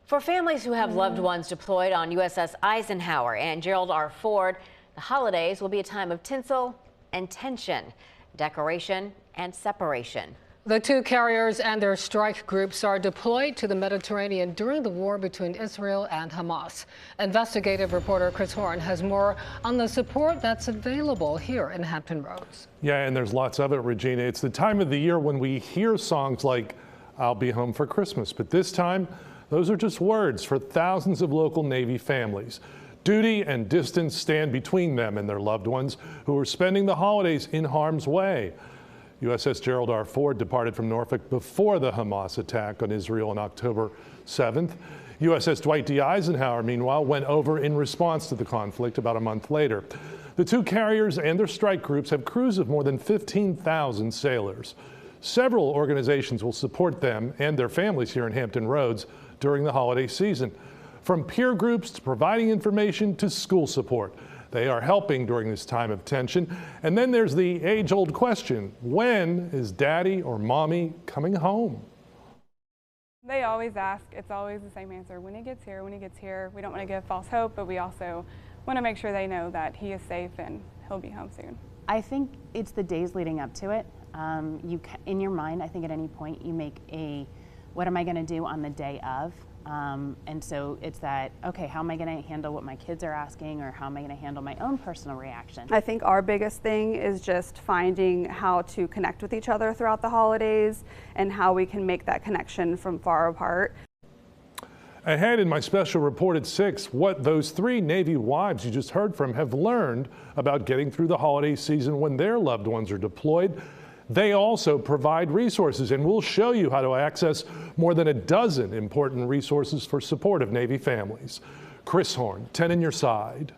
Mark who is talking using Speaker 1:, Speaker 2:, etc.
Speaker 1: For families who have loved ones deployed on USS Eisenhower and Gerald R. The holidays will be a time of tinsel and tension, decoration and separation.
Speaker 2: The two carriers and their strike groups are deployed to the Mediterranean during the war between Israel and Hamas. Investigative reporter Chris Horn has more on the support that's available here in Hampton Roads.
Speaker 3: Yeah, and there's lots of it, Regina. It's the time of the year when we hear songs like "I'll Be Home for Christmas," but this time, those are just words for thousands of local Navy families. Duty and distance stand between them and their loved ones who are spending the holidays in harm's way. USS Gerald R. departed from Norfolk before the Hamas attack on Israel on October 7th. USS Dwight D. Eisenhower, meanwhile, went over in response to the conflict about a month later. The two carriers and their strike groups have crews of more than 15,000 sailors. Several organizations will support them and their families here in Hampton Roads during the holiday season. From peer groups to providing information to school support. They are helping during this time of tension. And then there's the age-old question, when is daddy or mommy coming home?
Speaker 4: They always ask, it's always the same answer, when he gets here, when he gets here. We don't want to give false hope, but we also want to make sure they know that he is safe and he'll be home soon.
Speaker 5: I think it's the days leading up to it. In your mind, I think at any point you make what am I going to do on the day of? And so it's that, okay, how am I going to handle what my kids are asking, or how am I going to handle my own personal reaction?
Speaker 4: I think our biggest thing is just finding how to connect with each other throughout the holidays and how we can make that connection from far apart.
Speaker 3: Ahead in my special report at 6, what those three Navy wives you just heard from have learned about getting through the holiday season when their loved ones are deployed. They also provide resources, and we'll show you how to access more than a dozen important resources for support of Navy families. Chris Horn, 10 on your side.